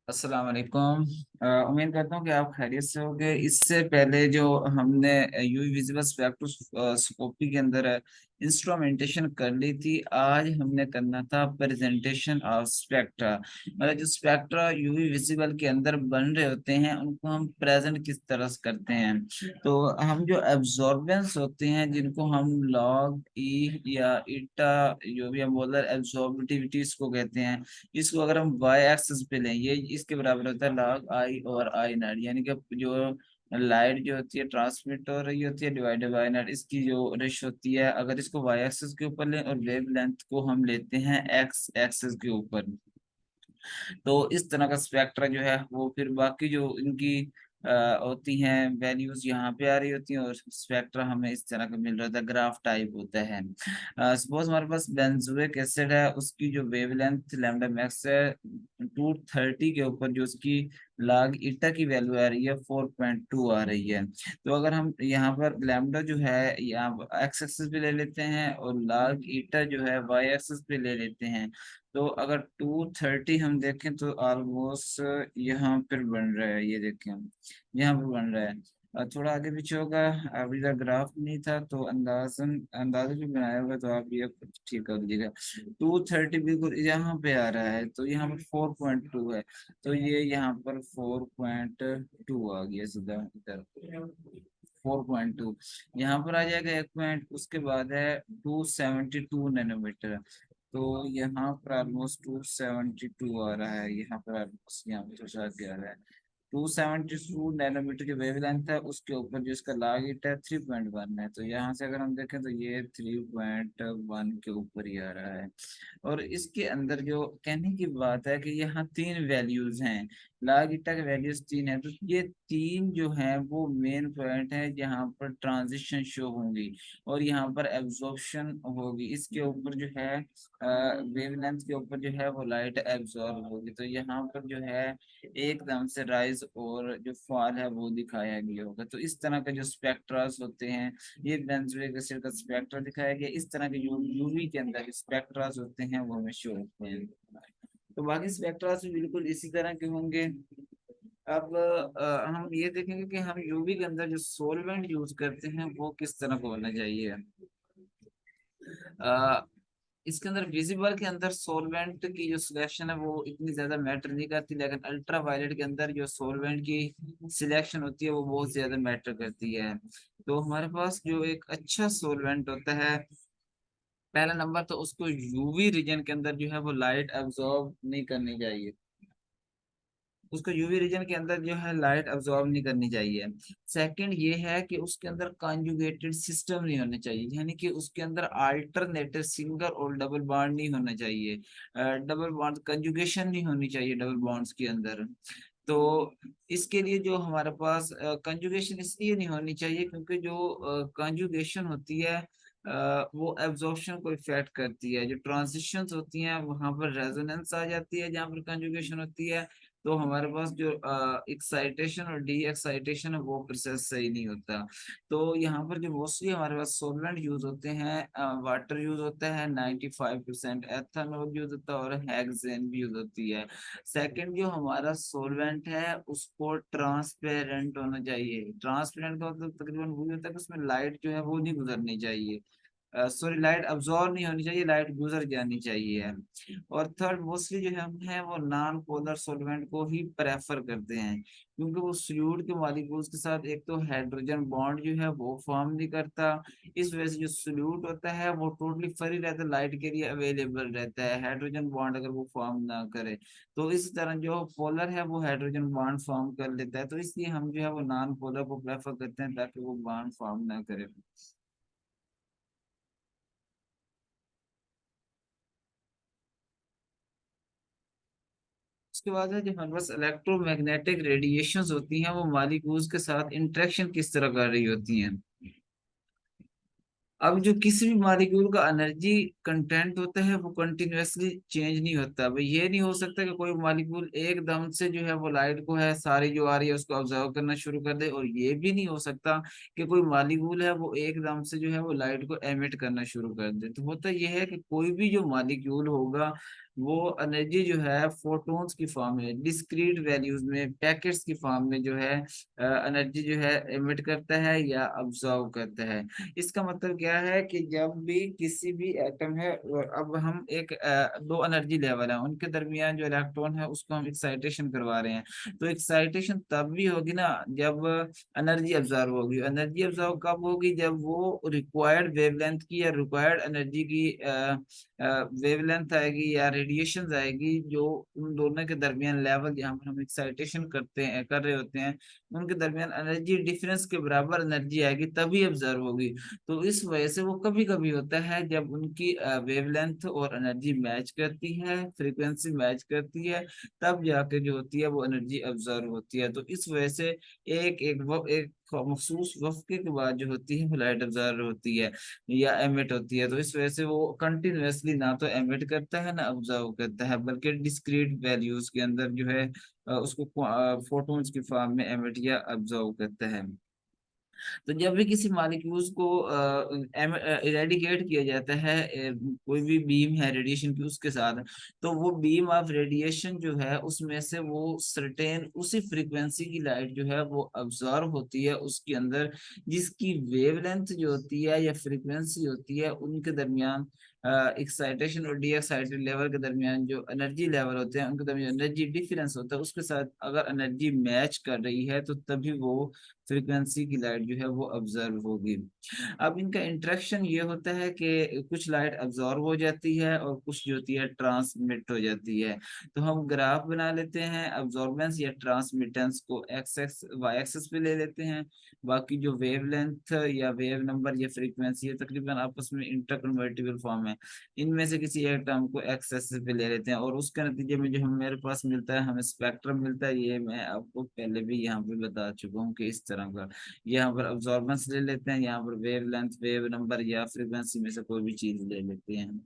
अस्सलाम वालेकुम। उम्मीद करता हूँ कि आप खैरियत से होंगे। इससे पहले जो हमने यूवी विजिबल स्पेक्ट्रोस्कोपी के अंदर इंस्ट्रूमेंटेशन कर ली थी, आज हमने करना था प्रेजेंटेशन ऑफ स्पेक्ट्रा। मतलब जो स्पेक्ट्रा यूवी विजिबल के अंदर बन रहे होते हैं उनको हम प्रेजेंट किस तरह से करते हैं। तो हम जो एब्जॉर्बेंस होते हैं जिनको हम लॉग ई या ईटा, जो भी हम बोल रहे हैं एब्जॉर्बिटिविटी इसको कहते हैं। इसको अगर हम वाई एक्सिस पे लें, ये इसके बराबर होता है log आई और आई नॉट, यानी कि जो लाइट जो होती है ट्रांसमिट हो रही होती है डिवाइडेड बाय नॉट, इसकी जो रेश होती है। अगर इसको वाई एक्सिस के ऊपर लें और वेव लेंथ को हम लेते हैं एक्स एक्सिस के ऊपर, तो इस तरह का स्पेक्ट्रा जो है वो फिर बाकी जो इनकी होती हैं वैल्यूज यहाँ पे आ रही होती हैं, और स्पेक्ट्रा हमें इस तरह का मिल रहा था, ग्राफ टाइप होता है। सपोज हमारे पास बेंजोइक एसिड है, उसकी जो वेवलेंथ लैम्डा मैक्स है 230 के ऊपर, जो उसकी लाग ईटा की वैल्यू आ रही है 4.2 आ रही है। तो अगर हम यहाँ पर लैम्डा जो है यहाँ एक्स एक्सिस पे ले लेते हैं और लाग ईटा जो है वाई एक्सिस पे ले लेते हैं, तो अगर 230 हम देखें तो ऑलमोस्ट यहाँ पर बन रहा है, ये देखें हम यहाँ पर बन रहा है। थोड़ा आगे पीछे होगा, अभी तक ग्राफ नहीं था तो अंदाजा भी बनाया होगा, तो आप ये खुद ठीक कर लीजिएगा। 230 बिल्कुल यहाँ पे आ रहा है, तो यहाँ पर 4.2 है, तो ये यहाँ पर 4.2 आ गया सीधा इधर। 4.2 यहाँ पर आ जाएगा एक पॉइंट, उसके बाद है 272 नैनोमीटर। तो यहाँ पर ऑलमोस्ट 272 आ रहा है, यहाँ पर ऑलमोस्ट यहाँ पर शायद आ रहा है 272 नैनोमीटर की वेवलेंथ है। उसके ऊपर जो इसका लागेट है 3.1 है, तो यहाँ से अगर हम देखें तो ये 3.1 के ऊपर ही आ रहा है। और इसके अंदर जो कहने की बात है कि यहाँ तीन वैल्यूज हैं, लागीटा के वैल्यूज तीन है, तो ये तीन जो है वो मेन पॉइंट है जहाँ पर ट्रांजिशन शो होंगी और यहाँ पर एब्जॉर्प्शन होगी। इसके ऊपर जो है वेवलेंथ के ऊपर जो है वो लाइट एब्जॉर्ब होगी, तो यहाँ पर जो है एकदम से राइज और जो फॉल है वो दिखाया गया होगा। तो इस तरह के जो स्पेक्ट्रास होते हैं, ये बेंजोइक एसिड का स्पेक्ट्रा दिखाया गया। इस तरह के जो यूवी के अंदर स्पेक्ट्रास होते हैं वो हमें शो होते हैं। तो बाकी स्पेक्ट्रास भी बिल्कुल इसी तरह के होंगे। अब हम ये देखेंगे कि हम यूवी के अंदर जो सोलवेंट यूज करते हैं वो किस तरह का होना चाहिए। अ, इसके अंदर विजिबल के अंदर सॉल्वेंट की जो सिलेक्शन है वो इतनी ज्यादा मैटर नहीं करती, लेकिन अल्ट्रा वायलेट के अंदर जो सॉल्वेंट की सिलेक्शन होती है वो बहुत ज्यादा मैटर करती है। तो हमारे पास जो एक अच्छा सॉल्वेंट होता है, पहला नंबर तो उसको यूवी रीजन के अंदर जो है वो लाइट अब्सॉर्ब नहीं करनी चाहिए। उसको यूवी रीजन के अंदर जो है लाइट अब्सॉर्ब नहीं करनी चाहिए। सेकंड ये है कि उसके अंदर कॉन्जुगेटेड सिस्टम नहीं होने चाहिए, यानी कि उसके अंदर अल्टरनेटिव सिंगल और डबल बॉन्ड नहीं होना चाहिए। डबल बॉन्ड कंजुगेशन नहीं होनी चाहिए डबल बॉन्ड्स के अंदर। तो इसके लिए जो हमारे पास कंजुगेशन इसलिए नहीं होनी चाहिए क्योंकि जो कंजुगेशन होती है वो एब्जॉर्प्शन को इफेक्ट करती है। जो ट्रांजिशंस होती हैं वहां पर रेजोनेंस आ जाती है जहाँ पर कंजुगेशन होती है, तो हमारे पास जो एक्साइटेशन और डी एक्साइटेशन है वो प्रोसेस सही नहीं होता। तो यहाँ पर जो मोस्टली हमारे पास सोलवेंट यूज होते हैं, वाटर यूज होता है 95%, एथेनॉल यूज होता है और हेक्सेन भी यूज होती है। सेकंड जो हमारा सोलवेंट है उसको ट्रांसपेरेंट होना चाहिए। ट्रांसपेरेंट का मतलब तकरीबन वही होता है कि उसमें लाइट जो है वो नहीं गुजरनी चाहिए, सॉरी लाइट अब्जॉर्ब नहीं होनी चाहिए, लाइट गुजर जानी चाहिए। और थर्ड मोस्टली जो हम है वो नॉन पोलर सॉल्वेंट को ही प्रेफर करते हैं, क्योंकि वो सोल्यूट के मॉलिक्यूल्स के साथ एक तो हाइड्रोजन बॉन्ड जो है वो फॉर्म नहीं करता। इस वजह से जो सोल्यूट होता है वो टोटली फ्री रहता है, लाइट के लिए अवेलेबल रहता है हाइड्रोजन बॉन्ड अगर वो फॉर्म ना करे। तो इस तरह जो पोलर है वो हाइड्रोजन बॉन्ड फॉर्म कर लेता है, तो इसलिए हम जो है वो नॉन पोलर को प्रेफर करते हैं ताकि वो बॉन्ड फॉर्म ना करे। उसके बाद है जो हमारे पास इलेक्ट्रोमैग्नेटिक रेडिएशंस होती हैं वो मॉलिक्यूल्स के साथ इंटरेक्शन किस तरह कर रही होती हैं। अब जो किसी भी मॉलिक्यूल का एनर्जी कंटेंट होता है वो कंटिन्यूअसली चेंज नहीं होता। भाई ये नहीं हो सकता कि कोई मॉलिक्यूल एकदम से जो है वो लाइट को है सारी जो आ रही है उसको ऑब्जर्व करना शुरू कर दे, और ये भी नहीं हो सकता कि कोई मॉलिक्यूल है वो एकदम से जो है वो लाइट को एमिट करना शुरू कर दे। तो होता ये है कि कोई भी जो मॉलिक्यूल होगा वो एनर्जी जो है फोटॉन्स की फॉर्म में, डिस्क्रीट वैल्यूज में, पैकेट्स की फॉर्म में जो है एनर्जी जो है एमिट करता है या अब्जॉर्व करता है। इसका मतलब क्या है कि जब भी किसी भी एटम है, और अब हम एक दो एनर्जी लेवल है उनके दरमियान जो इलेक्ट्रॉन है उसको हम एक्साइटेशन करवा रहे हैं, तो एक्साइटेशन तब भी होगी ना जब एनर्जी अब्जॉर्व होगी। एनर्जी अब्जॉर्व कब होगी? जब वो रिक्वायर्ड वेवलेंथ की या रिक्वायर्ड एनर्जी की वेवलेंथ आएगी या रेडिएशन आएगी, जो उन दोनों के दरमियान लेवल जहाँ पर हम एक्साइटेशन करते हैं कर रहे होते हैं उनके दरमियान एनर्जी डिफरेंस के बराबर एनर्जी आएगी, तभी ऑब्जर्व होगी। तो इस वजह से वो कभी कभी होता है जब उनकी वेवलेंथ और एनर्जी मैच करती है, फ्रीक्वेंसी मैच करती है, तब जाके जो होती है वो एनर्जी ऑब्जर्व होती है। तो इस वजह से एक मखसूस वक्फे के बाद जो होती है वो लाइट ऑब्जर्व होती है या एमिट होती है। तो इस वजह से वो कंटिन्यूअसली ना तो एमिट करता है ना ऑब्जर्व करता है, बल्कि डिस्क्रीट वैल्यूज के अंदर जो है उसको फोटोन्स की फॉर्म में एमिट या ऑब्जर्व करता है। तो जब भी किसी मॉलिक्यूल्स को इरेडिकेट किया जाता है, कोई भी बीम है रेडिएशन की उसके साथ, तो वो बीम ऑफ रेडिएशन जो है उसमें से वो सर्टेन उसी फ्रीक्वेंसी की लाइट जो है वो अब्जॉर्ब होती है उसके अंदर, जिसकी वेवलेंथ जो होती है या फ्रीक्वेंसी होती है उनके दरमियान एक्साइटेशन और डी एक्साइटेड लेवल के दरमियान जो एनर्जी लेवल होते हैं उनके दरमियान एनर्जी डिफरेंस होता है, उसके साथ अगर एनर्जी मैच कर रही है तो तभी वो फ्रीक्वेंसी की लाइट जो है वो ऑब्जर्व होगी। अब इनका इंटरेक्शन ये होता है कि कुछ लाइट अब्जॉर्व हो जाती है और कुछ जो होती है ट्रांसमिट हो जाती है। तो हम ग्राफ बना लेते हैं अब्जॉर्बेंस या ट्रांसमिटेंस को एक्स एक्स वाई एक्सिस पे ले लेते हैं। बाकी जो वेवलेंथ या वेव नंबर या फ्रीक्वेंसी है तकरीबन आपस में इंटरकन्वर्टिबल फॉर्म है, इनमें से किसी एक टर्म को एक्स एक्सिस पे ले लेते हैं और उसके नतीजे में जो हम मेरे पास मिलता है हमें स्पेक्ट्रम मिलता है। ये मैं आपको पहले भी यहाँ पे बता चुका हूँ कि इस तरह का यहाँ पर अब्जॉर्बेंस ले लेते हैं, यहाँ पर वेव लेंथ वेव नंबर या फ्रीक्वेंसी में से कोई भी चीज ले लेते हैं।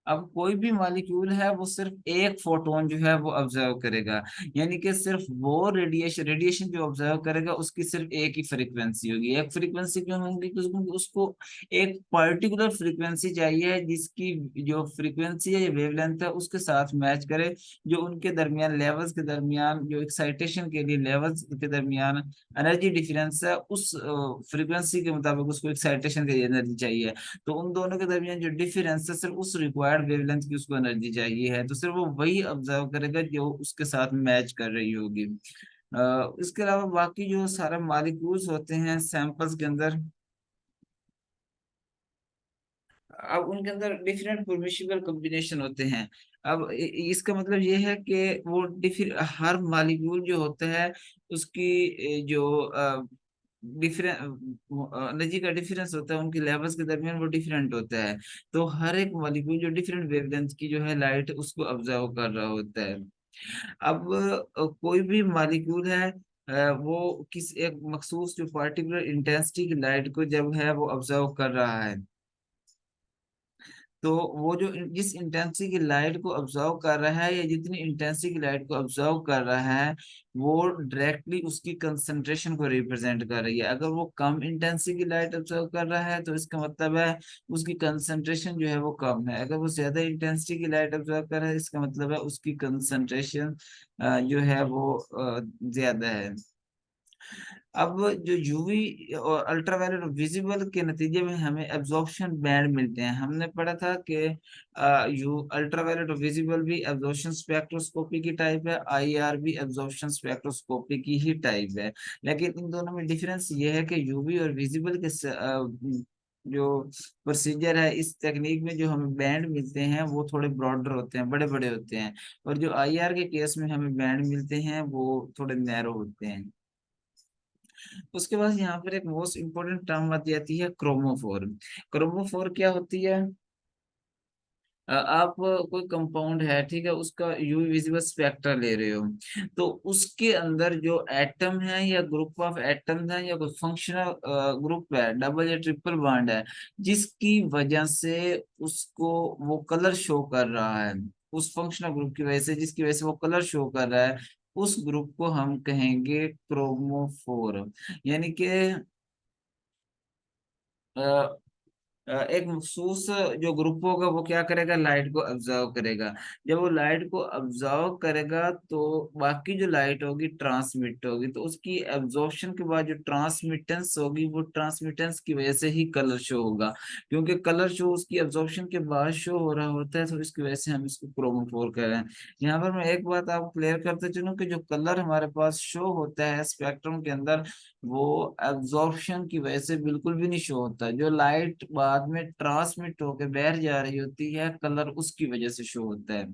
अब कोई भी मॉलिक्यूल है वो सिर्फ एक फोटोन जो है वो ऑब्जर्व करेगा, यानी कि सिर्फ वो रेडिएशन रेडिएशन जो ऑब्जर्व करेगा उसकी सिर्फ एक ही फ्रीक्वेंसी होगी। एक फ्रीक्वेंसी क्यों होगी? क्योंकि उसको एक पर्टिकुलर फ्रीक्वेंसी चाहिए जिसकी जो फ्रीक्वेंसी है या वेवलेंथ है उसके साथ मैच करे, जो उनके दरमियान लेवल्स के दरमियान जो एक्साइटेशन के लिए लेवल्स के दरमियान एनर्जी डिफरेंस है उस फ्रीक्वेंसी के मुताबिक उसको एक्साइटेशन के लिए एनर्जी चाहिए। तो उन दोनों के दरमियान जो डिफरेंस है सिर्फ उस रिक्वायर्ड वेवलेंथ की उसको एनर्जी चाहिए है, तो सिर्फ वो वही ऑब्जर्व करेगा जो उसके साथ मैच कर रही होगी। इसके अलावा बाकी जो सारे मॉलिक्यूल्स होते हैं सैंपल्स के अंदर, अब उनके अंदर डिफरेंट परमिसिबल कॉम्बिनेशन होते हैं। अब इसका मतलब ये है कि वो हर मॉलिक्यूल जो होता है उसकी जो डिफरेंट एनर्जी का डिफरेंस होता है उनके लेवल्स के दरमियान वो डिफरेंट होता है। तो हर एक मॉलिक्यूल जो डिफरेंट वेवलेंथ की जो है लाइट उसको ऑब्जर्व कर रहा होता है। अब कोई भी मॉलिक्यूल है वो किस एक मखसूस जो पार्टिकुलर इंटेंसिटी की लाइट को जब है वो ऑब्जर्व कर रहा है, तो वो जो जिस इंटेंसिटी की लाइट को ऑब्जर्व कर रहा है या जितनी इंटेंसिटी की लाइट को ऑब्जर्व कर रहा है वो डायरेक्टली उसकी कंसंट्रेशन को रिप्रेजेंट कर रही है। अगर वो कम इंटेंसिटी की लाइट ऑब्जर्व कर रहा है तो इसका मतलब है उसकी कंसंट्रेशन जो है वो कम है। अगर वो ज्यादा इंटेंसिटी की लाइट ऑब्जर्व कर रहा है इसका मतलब है उसकी कंसंट्रेशन जो है वो ज्यादा है। अब जो यूवी और अल्ट्रावायलेट और विजिबल के नतीजे में हमें एब्जॉर्प्शन बैंड मिलते हैं। हमने पढ़ा था कि यू अल्ट्रावायलेट और विजिबल भी एब्जॉर्प्शन स्पेक्ट्रोस्कोपी की टाइप है, आईआर भी एब्जॉर्प्शन स्पेक्ट्रोस्कोपी की ही टाइप है। लेकिन इन दोनों में डिफरेंस ये है कि यूवी और विजिबल के जो प्रोसीजर है इस टेक्निक में जो हमें बैंड मिलते हैं वो थोड़े ब्रॉडर होते हैं, बड़े बड़े होते हैं, और जो आईआर के केस में हमें बैंड मिलते हैं वो थोड़े नैरो होते हैं। उसके बाद यहाँ पर एक मोस्ट इंपोर्टेंट टर्म आती जाती है क्रोमोफोर। क्रोमोफोर क्या होती है? आप कोई कंपाउंड है, ठीक है, उसका यूवी विजिबल स्पेक्ट्रा ले रहे हो, तो उसके अंदर जो एटम है या ग्रुप ऑफ एटम है या कोई फंक्शनल ग्रुप है, डबल या ट्रिपल बॉन्ड है, जिसकी वजह से उसको वो कलर शो कर रहा है, उस फंक्शनल ग्रुप की वजह से जिसकी वजह से वो कलर शो कर रहा है, उस ग्रुप को हम कहेंगे क्रोमोफोर। यानी कि एक मखसूस जो ग्रुप होगा वो क्या करेगा, लाइट को ऑब्जर्व करेगा। जब वो लाइट को ऑब्जर्व करेगा तो बाकी जो लाइट होगी ट्रांसमिट होगी, तो उसकी एब्जॉर्प्शन के बाद जो ट्रांसमिटेंस होगी वो ट्रांसमिटेंस की वजह से ही कलर शो होगा, क्योंकि कलर शो उसकी एब्जॉर्प्शन के बाद शो हो रहा होता है, तो इसकी वजह से हम इसको क्रोमोफोर कह रहे हैं। यहाँ पर मैं एक बात आपको क्लियर करते चलूं कि जो कलर हमारे पास शो होता है स्पेक्ट्रम के अंदर, वो एब्जॉर्प्शन की वजह से बिल्कुल भी नहीं शो होता। जो लाइट बाद में ट्रांसमिट होकर बाहर जा रही होती है, कलर उसकी वजह से शो होता है।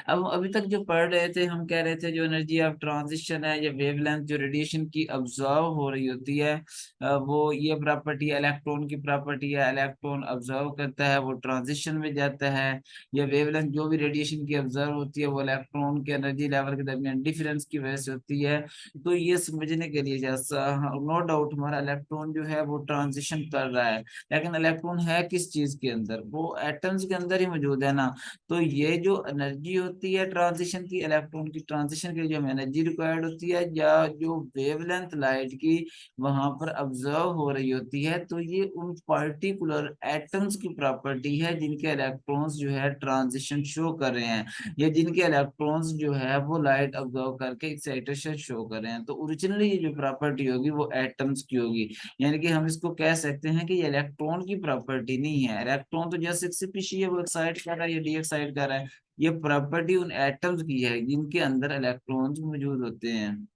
अब अभी तक जो पढ़ रहे थे, हम कह रहे थे जो एनर्जी ऑफ ट्रांजिशन है या वेवलेंथ जो रेडिएशन की ऑब्जर्व हो रही होती है, वो ये प्रॉपर्टी इलेक्ट्रॉन की प्रॉपर्टी है। इलेक्ट्रॉन ऑब्जर्व करता है, वो ट्रांजिशन में जाता है। या वेवलेंथ जो भी रेडिएशन की ऑब्जर्व होती है वो इलेक्ट्रॉन के एनर्जी लेवल के दरमियान डिफरेंस की वजह से होती है। तो ये समझने के लिए जैसा नो डाउट हमारा इलेक्ट्रॉन जो है वो ट्रांजिशन कर रहा है, लेकिन इलेक्ट्रॉन है किस चीज के अंदर, वो एटम्स के अंदर ही मौजूद है ना। तो ये जो एनर्जी होती है ट्रांजिशन की, इलेक्ट्रॉन की ट्रांजिशन के लिए जो एनर्जी रिक्वायर्ड होती है, या जो वेवलेंथ लाइट की वहां पर ऑब्जर्व हो रही होती है, तो ये उन पार्टिकुलर एटम्स की प्रॉपर्टी है जिनके इलेक्ट्रॉन्स जो है ट्रांजिशन शो कर रहे हैं, या जिनके इलेक्ट्रॉन्स जो है वो लाइट ऑब्जर्व करके एक्साइटेशन शो कर रहे हैं। तो ओरिजिनली ये जो प्रॉपर्टी होगी वो एटम्स की होगी। यानी कि हम इसको कह सकते हैं कि ये इलेक्ट्रॉन की प्रॉपर्टी नहीं है। इलेक्ट्रॉन तो जैसे एक्सिपिशी है, वो एक्साइट कर रहा है या डी एक्साइट कर रहा है, ये प्रॉपर्टी उन एटम्स की है जिनके अंदर इलेक्ट्रॉन्स मौजूद होते हैं।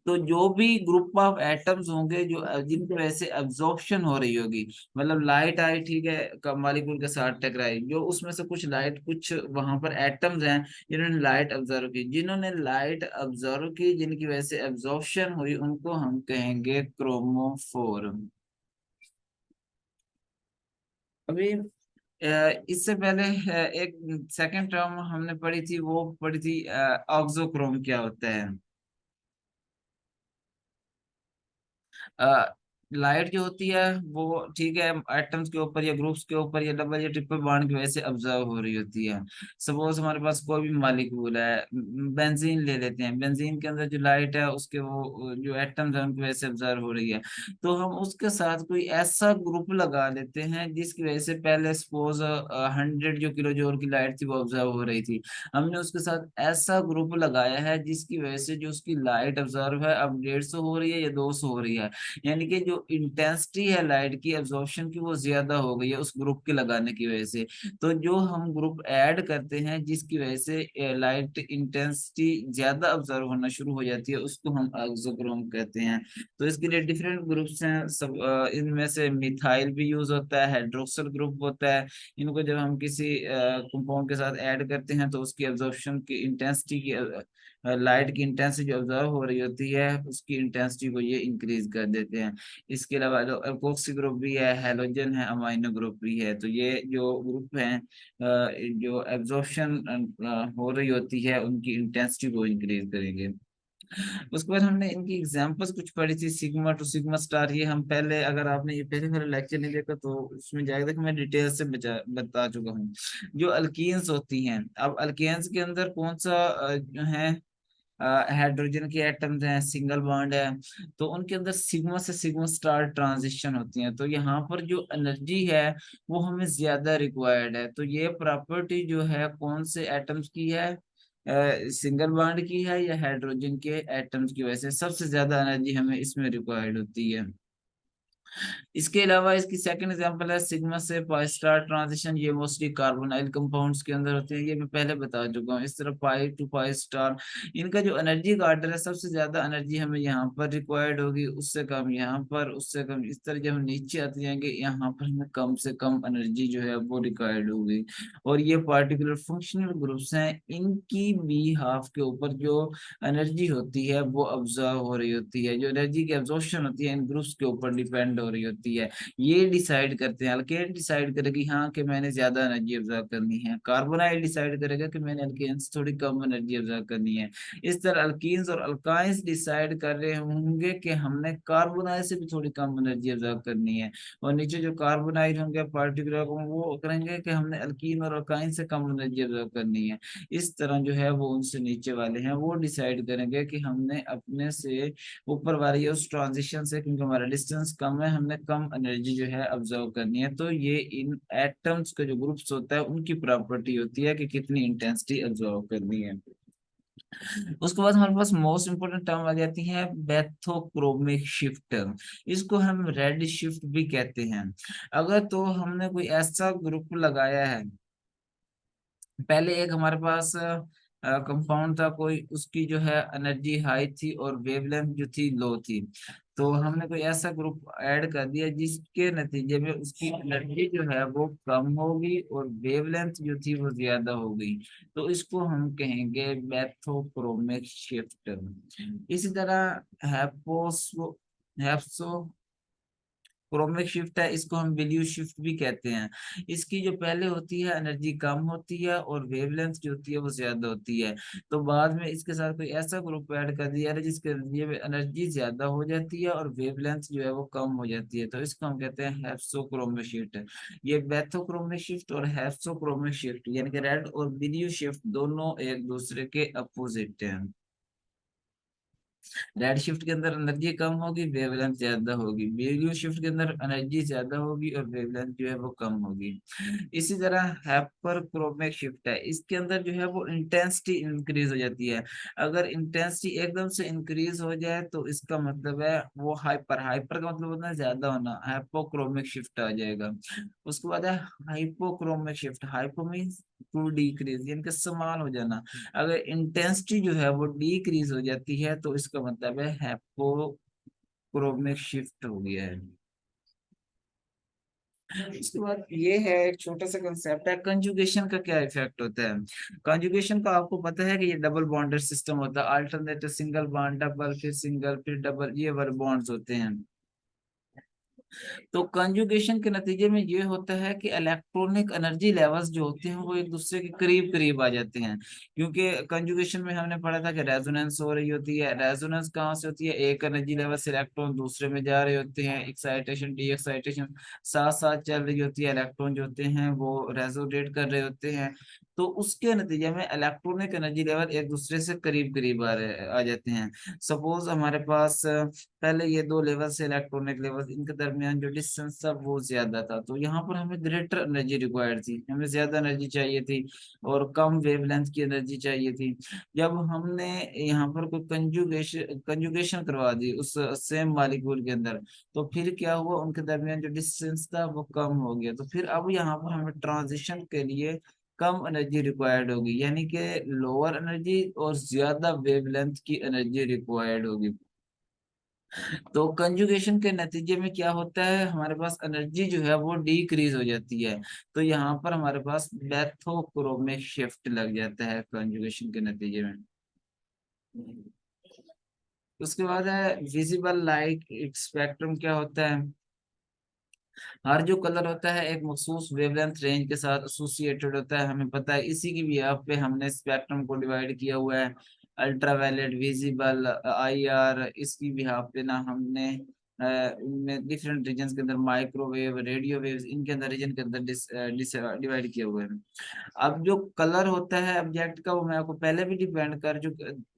तो जो भी ग्रुप ऑफ एटम्स होंगे जो जिनकी वजह से एब्जॉर्प्शन हो रही होगी, मतलब लाइट आई, ठीक है, मॉलिक्यूल के साथ टकराई, जो उसमें से कुछ लाइट, कुछ वहां पर एटम्स हैं जिन्होंने लाइट ऑब्जर्व की, जिन्होंने लाइट ऑब्जर्व की जिनकी वजह से एब्जॉर्प्शन हुई, उनको हम कहेंगे क्रोमोफोर। अभी इससे पहले एक सेकंड टर्म हमने पढ़ी थी, वो पढ़ी थी ऑक्सोक्रोम क्या होता है। लाइट जो होती है वो, ठीक है, एटम्स के ऊपर या ग्रुप्स के ऊपर या डबल या ट्रिपल बॉन्ड की वजह से ऑब्जर्व हो रही होती है। सपोज हमारे पास कोई भी मॉलिक्यूल है, बेंजीन ले लेते हैं, बेंजीन के अंदर जो लाइट है उसके वो जो एटम्स है उनकी वजह से ऑब्जर्व हो रही है। तो हम उसके साथ कोई ऐसा ग्रुप लगा लेते हैं जिसकी वजह से पहले सपोज 100 जो किलो जूल की लाइट थी वो ऑब्जर्व हो रही थी, हमने उसके साथ ऐसा ग्रुप लगाया है जिसकी वजह से जो उसकी लाइट ऑब्जर्व है अब 150 हो रही है या 200 हो रही है। यानी कि जो इंटेंसिटी है लाइट की एब्जॉर्प्शन की वो ज्यादा हो गई है उस ग्रुप के लगाने की वजह से। तो जो हम ग्रुप ऐड करते हैं जिसकी वजह से लाइट इंटेंसिटी ज्यादा ऑब्जर्व होना शुरू हो जाती है, उसको हम एक्सोक्रोम कहते हैं। तो इसके लिए डिफरेंट ग्रुप्स हैं सब, इनमें से मिथाइल भी यूज होता है, हाइड्रोक्सल ग्रुप होता है। इनको जब हम किसी कंपाउंड के साथ ऐड करते हैं तो उसकी एब्जॉर्प्शन की इंटेंसिटी की, लाइट की इंटेंसिटी जो ऑब्जर्व हो रही होती है उसकी इंटेंसिटी को ये इंक्रीज कर देते हैं। इसके अलावा जो अल्कोक्सी ग्रुप भी है, हैलोजन है, अमाइनो ग्रुप भी है। तो ये जो ग्रुप हैं जो एब्जॉर्प्शन हो रही होती है उनकी इंटेंसिटी को इंक्रीज करेंगे। उसके बाद हमने इनकी एग्जांपल्स कुछ पढ़ी थी, सिग्मा टू सिग्मा स्टार। ये हम पहले, अगर आपने ये पहले मेरा लेक्चर नहीं देखा तो उसमें जाएगा कि मैं डिटेल से बता चुका हूँ। जो अल्कीन्स होती हैं, अब अल्केन्स के अंदर कौन सा जो है हाइड्रोजन के एटम्स हैं, सिंगल बॉन्ड है, तो उनके अंदर सिग्मा से सिग्मा स्टार ट्रांजिशन होती है। तो यहाँ पर जो एनर्जी है वो हमें ज्यादा रिक्वायर्ड है। तो ये प्रॉपर्टी जो है कौन से एटम्स की है, सिंगल बॉन्ड की है या हाइड्रोजन के एटम्स की वजह से सबसे ज्यादा एनर्जी हमें इसमें रिक्वायर्ड होती है। इसके अलावा इसकी सेकंड एग्जांपल है सिग्मा से पाई स्टार ट्रांजिशन। ये मोस्टली कार्बोनाइल कंपाउंड्स के अंदर होते हैं, ये मैं पहले बता चुका हूँ। इस तरह पाई टू पाई स्टार, इनका जो एनर्जी का ऑर्डर है, सबसे ज्यादा एनर्जी हमें यहाँ पर रिक्वायर्ड होगी, उससे कम यहाँ पर, उससे कम इस तरह। जब हम नीचे आते जाएंगे यहाँ पर हमें कम से कम एनर्जी जो है वो रिक्वायर्ड होगी। और ये पार्टिकुलर फंक्शनल ग्रुप्स हैं, इनकी भी हाफ के ऊपर जो एनर्जी होती है वो ऑब्जर्व हो रही होती है, जो एनर्जी की एब्जॉर्प्शन होती है इन ग्रुप्स के ऊपर डिपेंड हो रही होती है। ये डिसाइड करते हैं, अल्केन डिसाइड करेगी हाँ कि मैंने ज्यादा एनर्जी ऑब्जर्व करनी है, कार्बोनाइल डिसाइड करेगा कि मैंने अल्केन्स थोड़ी कम एनर्जी ऑब्जर्व करनी है। इस तरह अल्कीन्स और अल्काइंस डिसाइड कर रहे होंगे कि हमने कार्बोनाइल से भी थोड़ी कम एनर्जी ऑब्जर्व करनी है, और नीचे जो कार्बोनाइल होंगे पार्टिकुलर वो करेंगे कि हमने अल्कीन और अल्काइन से कम एनर्जी ऑब्जर्व करनी है। इस तरह जो है वो उनसे नीचे वाले हैं वो डिसाइड करेंगे कि हमने अपने से ऊपर वाली उस ट्रांजिशन से, क्योंकि हमारा डिस्टेंस कम है, हमने कम एनर्जी जो है ऑब्जर्व करनी है, तो ये इन एटम्स का जो ग्रुप्स होता है उनकी प्रॉपर्टी होती है कि कितनी इंटेंसिटी ऑब्जर्व करनी है। उसके बाद हमारे पास मोस्ट इंपोर्टेंट टर्म आ जाती है बैथोक्रोमिक शिफ्ट। इसको हम रेड शिफ्ट भी कहते हैं। अगर तो हमने कोई ऐसा ग्रुप लगाया है, पहले एक हमारे पास कंपाउंड था कोई, उसकी जो है एनर्जी हाई थी और वेवलेंथ जो थी लो थी, तो हमने कोई ऐसा ग्रुप ऐड कर दिया जिसके नतीजे में उसकी एनर्जी जो है वो कम होगी और वेवलेंथ जो थी वो ज्यादा हो गई, तो इसको हम कहेंगे बैथोक्रोमिक शिफ्ट। इसी तरह हैप्सो क्रोमिक शिफ्ट है, इसको हम ब्लू शिफ्ट भी कहते हैं। इसकी जो पहले होती है एनर्जी कम होती है और वेवलेंथ जो होती है वो ज्यादा होती है, तो बाद में इसके साथ कोई ऐसा ग्रुप ऐड कर दिया है जिसके लिए एनर्जी ज्यादा हो जाती है और वेवलेंथ जो है वो कम हो जाती है, तो इसको हम कहते हैं हेप्सोक्रोमिक शिफ्ट। ये बैथोक्रोमिक शिफ्ट और हेप्सोक्रोमिक शिफ्ट यानी कि रेड और ब्लू शिफ्ट दोनों एक दूसरे के अपोजिट हैं। रेड शिफ्ट के अंदर एनर्जी कम होगी, वेवलेंथ ज्यादा होगी। ब्लू शिफ्ट के अंदर एनर्जी ज्यादा होगी और वेवलेंथ जो है वो कम होगी। इसी तरह हाइपर क्रोमिक शिफ्ट है, इसके अंदर जो है वो इंटेंसिटी इंक्रीज हो जाती है। अगर इंटेंसिटी एकदम से इंक्रीज हो जाए तो इसका मतलब है वो हाइपर, हाइपर का मतलब होता है ज्यादा होना, हाइपोक्रोमिक शिफ्ट आ जाएगा। उसके बाद है hypochromic shift. Hypo means to decrease यानी कि समान हो जाना। अगर इंटेंसिटी जो है वो डिक्रीज हो जाती है तो इसका मतलब है हाइपोक्रोमिक शिफ्ट हो गया है। उसके बाद ये है एक छोटा सा कंसेप्ट है कंजुगेशन का क्या इफेक्ट होता है। कंजुगेशन का आपको पता है कि ये डबल बॉन्डेड सिस्टम होता है, अल्टरनेटिव सिंगल बॉन्ड, डबल, फिर सिंगल, फिर डबल, ये वाले बॉन्ड्स होते हैं। तो कंजुगेशन के नतीजे में ये होता है कि इलेक्ट्रॉनिक एनर्जी लेवल्स जो होते हैं वो एक दूसरे के करीब करीब आ जाते हैं, क्योंकि कंजुगेशन में हमने पढ़ा था कि रेजोनेंस हो रही होती है। रेजोनेंस कहाँ से होती है, एक एनर्जी लेवल से इलेक्ट्रॉन दूसरे में जा रहे होते हैं, एक्साइटेशन डी एक्साइटेशन साथ साथ चल रही होती है, इलेक्ट्रॉन जो होते हैं वो रेजोनेट कर रहे होते हैं, तो उसके नतीजे में इलेक्ट्रॉनिक एनर्जी लेवल एक दूसरे से करीब करीब आ जाते हैं। सपोज हमारे पास पहले ये दो लेवल से इलेक्ट्रॉनिक लेवल इनके दरमियान जो डिस्टेंस था वो ज्यादा था, तो यहाँ पर हमें ग्रेटर एनर्जी रिक्वायर्ड थी, हमें ज्यादा एनर्जी चाहिए थी और कम वेवलेंथ की एनर्जी चाहिए थी। जब हमने यहाँ पर कोई कंजुगेशन करवा दी उस सेम मॉलिक्यूल के अंदर, तो फिर क्या हुआ, उनके दरमियान जो डिस्टेंस था वो कम हो गया, तो फिर अब यहाँ पर हमें ट्रांजिशन के लिए कम एनर्जी रिक्वायर्ड होगी, यानी कि लोअर एनर्जी और ज्यादा वेवलेंथ की एनर्जी रिक्वायर्ड होगी। तो कंजुगेशन के नतीजे में क्या होता है, हमारे पास एनर्जी जो है वो डिक्रीज हो जाती है, तो यहाँ पर हमारे पास बैथोक्रोमिक शिफ्ट लग जाता है कंजुगेशन के नतीजे में। उसके बाद है विजिबल लाइट स्पेक्ट्रम। क्या होता है, हर जो कलर होता है एक मखसूस वेवलेंथ रेंज के साथ एसोसिएटेड होता है, हमें पता है, इसी की बिहाफ पे हमने स्पेक्ट्रम को डिवाइड किया हुआ है। अल्ट्रावायलेट, विजिबल, आईआर, इसकी बिहाफ पे ना हमने इनमें डिफरेंट रीजन के अंदर माइक्रोवेव, रेडियो वेव्स, इनके अंदर रीजन के अंदर डिवाइड किया हुआ है। अब जो कलर होता है ऑब्जेक्ट का वो मैं आपको पहले भी डिपेंड कर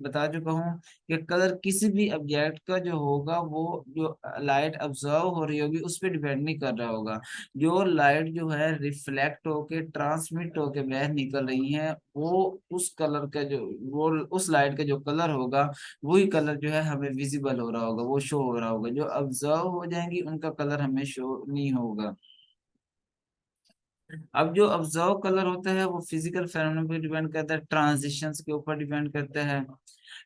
बता चुका हूँ कि कलर किसी भी ऑब्जेक्ट का जो होगा वो जो लाइट ऑब्जर्व हो रही होगी उस पर डिपेंड नहीं कर रहा होगा। जो लाइट जो है रिफ्लेक्ट होके ट्रांसमिट होके बाहर निकल रही है वो उस कलर का जो वो उस लाइट का जो कलर होगा वही कलर जो है हमें विजिबल हो रहा होगा, वो शो हो रहा होगा। जो ऑब्जर्व हो जाएंगी उनका कलर हमें शो नहीं होगा। अब जो ऑब्जर्व कलर होता है वो फिजिकल फेनोमेनन पे डिपेंड करता है, ट्रांजिशंस के ऊपर डिपेंड करता है।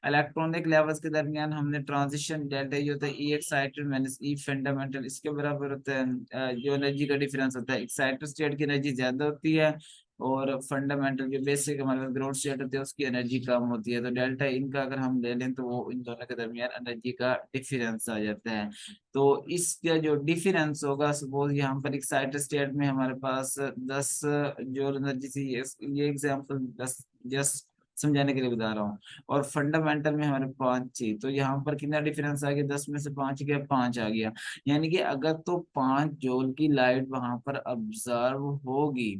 इलेक्ट्रॉनिक लेवल्स के दरमियान हमने ट्रांजिशन डेल्टा जो होता है ई एक्साइटेड माइनस ई फंडामेंटल, इसके बराबर होता है जो एनर्जी का डिफरेंस होता है, एक्साइटेड स्टेट की एनर्जी ज्यादा होती है और फंडामेंटल जो बेसिक हमारे पास ग्राउंड स्टेट होती है उसकी एनर्जी कम होती है, तो डेल्टा इनका अगर हम ले लें तो वो इन दोनों के दरमियान एनर्जी का डिफरेंस आ जाता है। तो इसका जो डिफरेंस होगा, सपोज यहाँ पर एक्साइटेड स्टेट में हमारे पास 10 जो एनर्जी थी, ये एग्जांपल 10 जस्ट समझाने के लिए बता रहा हूँ, और फंडामेंटल में हमारे 5 थी, तो यहाँ पर कितना डिफरेंस आ गया, 10 में से 5 गया, 5 आ गया। यानी कि अगर तो 5 जूल की लाइट वहां पर ऑब्जर्व होगी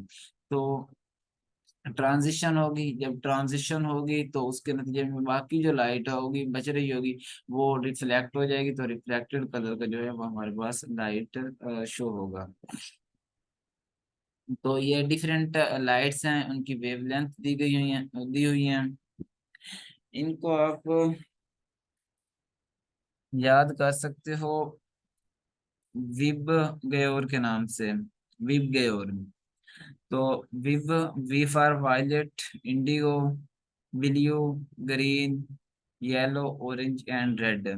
तो ट्रांजिशन होगी, जब ट्रांजिशन होगी तो उसके नतीजे में बाकी जो लाइट होगी बच रही होगी वो रिफ्लेक्ट हो जाएगी, तो रिफ्लेक्टेड कलर का जो है वो हमारे पास लाइट शो होगा। तो ये डिफरेंट लाइट्स हैं, उनकी वेवलेंथ दी हुई हैं। इनको आप याद कर सकते हो विब गयोर के नाम से, विब गयोर। तो विव, V for violet, indigo, blue, green, yellow, orange and red.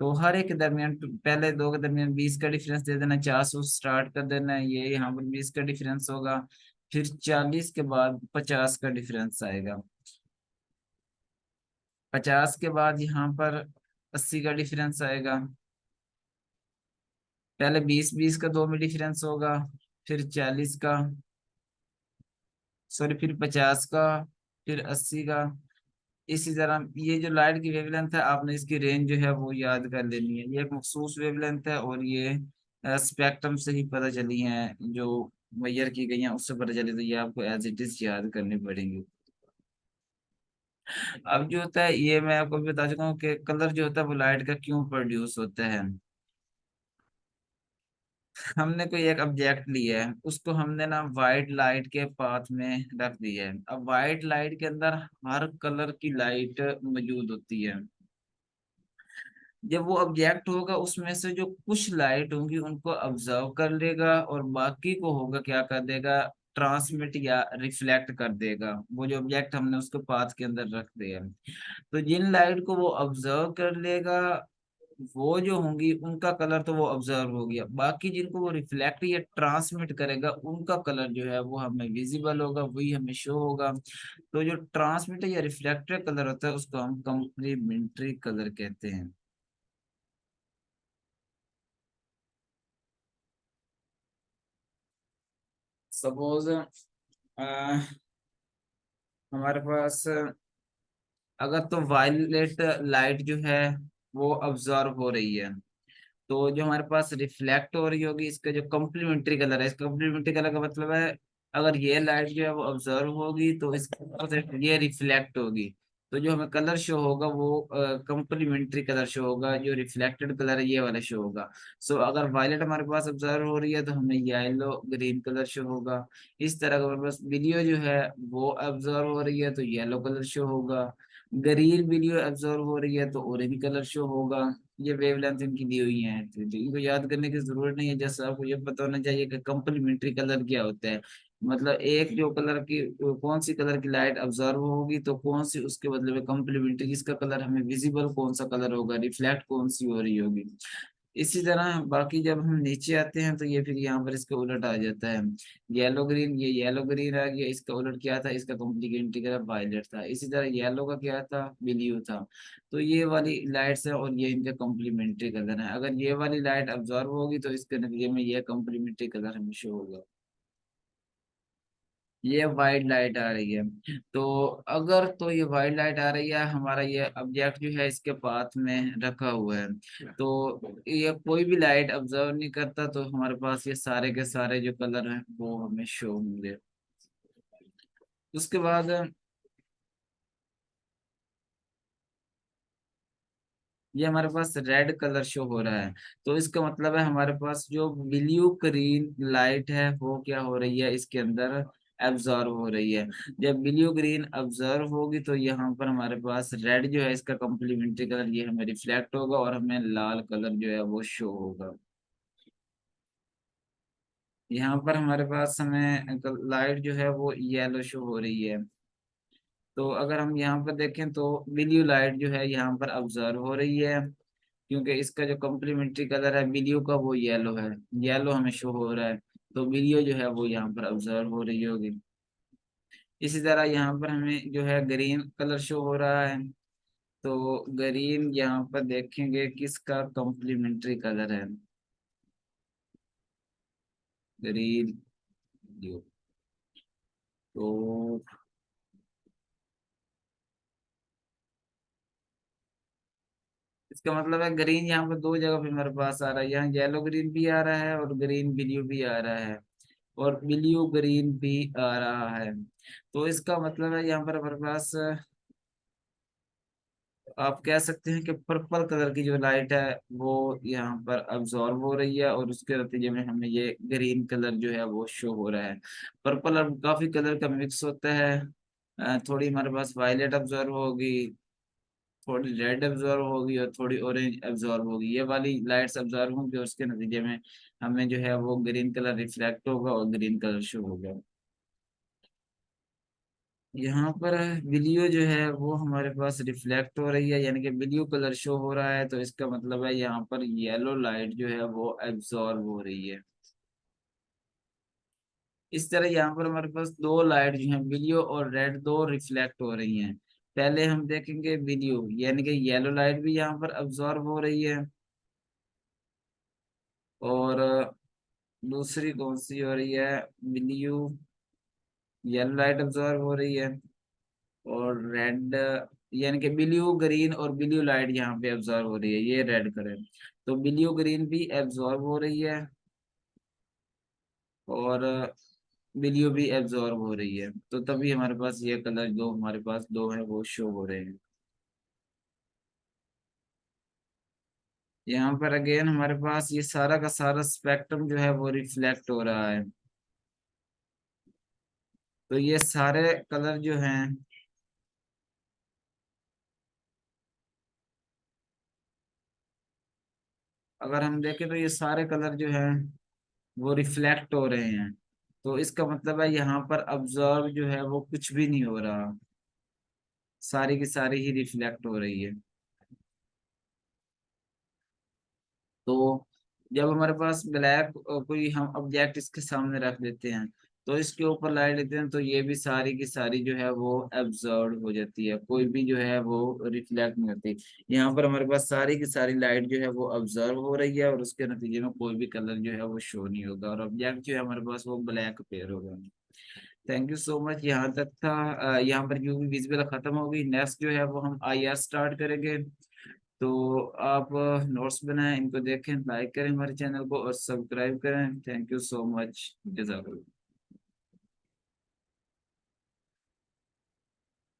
तो हर एक के दरमियान, पहले दो के दरमियान 20 का डिफरेंस दे देना, 400 स्टार्ट कर देना है, ये यहाँ पर 20 का डिफरेंस होगा। फिर 40 के बाद 50 का डिफरेंस आएगा, 50 के बाद यहाँ पर 80 का डिफरेंस आएगा। पहले 20-20 का दो में डिफरेंस होगा, फिर 40 का, सॉरी फिर 50 का, फिर 80 का। इसी तरह ये जो लाइट की वेवलेंथ है, आपने इसकी रेंज जो है वो याद कर लेनी है। ये एक मखसूस वेवलेंथ है और ये स्पेक्ट्रम से ही पता चली है, जो मेजर की गई हैं उससे पता चली, तो ये आपको एज इट इज याद करनी पड़ेंगी। अब जो होता है, ये मैं आपको भी बता चुका हूँ कि कलर जो होता है वो लाइट का क्यों प्रोड्यूस होता है। हमने कोई एक ऑब्जेक्ट लिया है, उसको हमने ना वाइट लाइट के पाथ में रख दिया है। अब वाइट लाइट के अंदर हर कलर की लाइट मौजूद होती है। जब वो ऑब्जेक्ट होगा उसमें से जो कुछ लाइट होंगी उनको ऑब्जर्व कर लेगा और बाकी को होगा क्या कर देगा, ट्रांसमिट या रिफ्लेक्ट कर देगा, वो जो ऑब्जेक्ट हमने उसको पाथ के अंदर रख दिया। तो जिन लाइट को वो ऑब्जर्व कर लेगा वो जो होंगी उनका कलर तो वो ऑब्जर्व हो गया, बाकी जिनको वो रिफ्लेक्ट या ट्रांसमिट करेगा उनका कलर जो है वो हमें विजिबल होगा, वही हमें शो होगा। तो जो ट्रांसमिट या रिफ्लेक्टेड कलर होता है उसको हम कम्प्लीमेंट्री कलर कहते हैं। सपोज हमारे पास अगर तो वायलेट लाइट जो है वो ऑब्जर्व हो रही है, तो जो हमारे पास रिफ्लेक्ट हो रही होगी इसका जो कम्प्लीमेंट्री कलर है, इस कम्प्लीमेंट्री कलर का मतलब है अगर ये लाइट जो है वो ऑब्जर्व होगी तो इसका ये रिफ्लेक्ट होगी, तो जो हमें कलर शो होगा वो कम्प्लीमेंट्री कलर शो होगा, जो रिफ्लेक्टेड कलर है ये वाला शो होगा। सो अगर वायलेट हमारे पास ऑब्जर्व हो रही है तो हमें येलो ग्रीन कलर शो होगा। इस तरह का हमारे पास वीडियो जो है वो ऑब्जर्व हो रही है तो येलो कलर शो होगा। ग्रीन वीडियो ऑब्जर्व हो रही है तो ऑरेंज कलर शो होगा। ये वेवलेंथ इनकी दी हुई है, तो इनको याद करने की जरूरत नहीं है, जैसे आपको ये पता होना चाहिए कि कंप्लीमेंट्री कलर क्या होता है। मतलब एक जो कलर की, कौन सी कलर की लाइट ऑब्जर्व होगी तो कौन सी उसके बदले में कंप्लीमेंट्री, जिसका कलर हमें विजिबल कौन सा कलर होगा, रिफ्लेक्ट कौन सी हो रही होगी। इसी तरह बाकी जब हम नीचे आते हैं तो ये फिर यहाँ पर इसके उलट आ जाता है। येलो ग्रीन, ये येलो ग्रीन आ गया, इसका उलट क्या था, इसका कॉम्प्लीमेंट्री कलर वायलेट था। इसी तरह येलो का क्या था, ब्लू था। तो ये वाली लाइट्स है और ये इनका कॉम्प्लीमेंट्री कलर है, अगर ये वाली लाइट अब्जॉर्ब होगी तो इसके नतीजे में ये कॉम्प्लीमेंट्री कलर हमें शो होगा। ये वाइट लाइट आ रही है, तो अगर तो ये वाइट लाइट आ रही है, हमारा ये ऑब्जेक्ट जो है इसके पाथ में रखा हुआ है, तो ये कोई भी लाइट ऑब्जर्व नहीं करता, तो हमारे पास ये सारे के सारे जो कलर हैं वो हमें शो होंगे। उसके बाद ये हमारे पास रेड कलर शो हो रहा है, तो इसका मतलब है हमारे पास जो ब्लू ग्रीन लाइट है वो क्या हो रही है इसके अंदर, एब्जॉर्व हो रही है। जब ब्लू ग्रीन ऑब्जर्व होगी तो यहाँ पर हमारे पास रेड जो है इसका कॉम्प्लीमेंट्री कलर ये हमें रिफ्लेक्ट होगा और हमें लाल कलर जो है वो शो होगा। यहाँ पर हमारे पास हमें लाइट जो है वो येलो शो हो रही है, तो अगर हम यहाँ पर देखें तो ब्लू लाइट जो है यहाँ पर ऑब्जर्व हो रही है, क्योंकि इसका जो कॉम्प्लीमेंट्री कलर है ब्लू का वो येलो है, येलो हमें शो हो रहा है, तो ब्लू जो है वो यहाँ पर ऑब्जर्व हो रही होगी। इसी तरह यहाँ पर हमें जो है ग्रीन कलर शो हो रहा है, तो ग्रीन यहाँ पर देखेंगे किसका कॉम्प्लीमेंट्री कलर है, ग्रीन, तो इसका मतलब है ग्रीन यहाँ पर दो जगह पे हमारे पास आ रहा है, यहाँ येलो ग्रीन भी आ रहा है और ग्रीन ब्लू भी आ रहा है। और ब्लू ग्रीन भी आ रहा है। तो इसका मतलब है यहाँ पर हमारे पास आप कह सकते हैं कि पर्पल कलर की जो लाइट है वो यहाँ पर अब्जॉर्ब हो रही है, और उसके नतीजे में हमें ये ग्रीन कलर जो है वो शो हो रहा है। पर्पल अब काफी कलर का मिक्स होता है। थोड़ी हमारे पास वायलेट अब्जॉर्ब होगी, थोड़ी रेड अब्जॉर्ब होगी, और थोड़ी ऑरेंज अब्जॉर्ब होगी। ये वाली लाइट्स अब्जॉर्ब होंगी, और उसके नतीजे में हमें जो है वो ग्रीन कलर रिफ्लेक्ट होगा और ग्रीन कलर शो होगा। यहाँ पर ब्लू जो है वो हमारे पास रिफ्लेक्ट हो रही है, यानी कि ब्लू कलर शो हो रहा है, तो इसका मतलब है यहाँ पर येलो लाइट जो है वो एब्जॉर्ब हो रही है। इस तरह यहाँ पर हमारे पास दो लाइट जो है ब्लू और रेड, दो रिफ्लेक्ट हो रही हैं। पहले हम देखेंगे ब्लू, यानी कि येलो लाइट भी यहाँ पर अब्जॉर्ब हो रही है, और दूसरी कौन सी हो रही है, ब्लू, येलो लाइट अब्जॉर्ब हो रही है, और रेड, यानी कि ब्लू ग्रीन और ब्लू लाइट यहाँ पे एब्जॉर्ब हो रही है, ये रेड कलर। तो ब्लू ग्रीन भी एब्जॉर्ब हो रही है, और ब्लू भी एब्जॉर्ब हो रही है, तो तभी हमारे पास ये कलर जो हमारे पास दो है वो शो हो रहे हैं। यहाँ पर अगेन हमारे पास ये सारा का सारा स्पेक्ट्रम जो है वो रिफ्लेक्ट हो रहा है। तो ये सारे कलर जो हैं, अगर हम देखें तो ये सारे कलर जो हैं वो रिफ्लेक्ट हो रहे हैं। तो इसका मतलब है यहाँ पर ऑब्जर्व जो है वो कुछ भी नहीं हो रहा, सारी की सारी ही रिफ्लेक्ट हो रही है। तो जब हमारे पास ब्लैक कोई हम ऑब्जेक्ट इसके सामने रख देते हैं, तो इसके ऊपर लाइट देते हैं, तो ये भी सारी की सारी जो है वो एब्जॉर्ब हो जाती है, कोई भी जो है वो रिफ्लेक्ट नहीं होती। यहाँ पर हमारे पास सारी की सारी लाइट जो है वो ऑब्जर्व हो रही है, और उसके नतीजे में कोई भी कलर जो है वो शो नहीं होगा, और ऑब्जेक्ट जो है हमारे पास वो ब्लैक पेयर होगा। थैंक यू सो मच, यहाँ तक था। यहाँ पर यूवी विजिबल खत्म होगी, नेक्स्ट जो है वो हम आई आर स्टार्ट करेंगे। तो आप नोट्स बनाएं, इनको देखें, लाइक करें हमारे चैनल को और सब्सक्राइब करें। थैंक यू सो मच, जज़ाकल्लाह।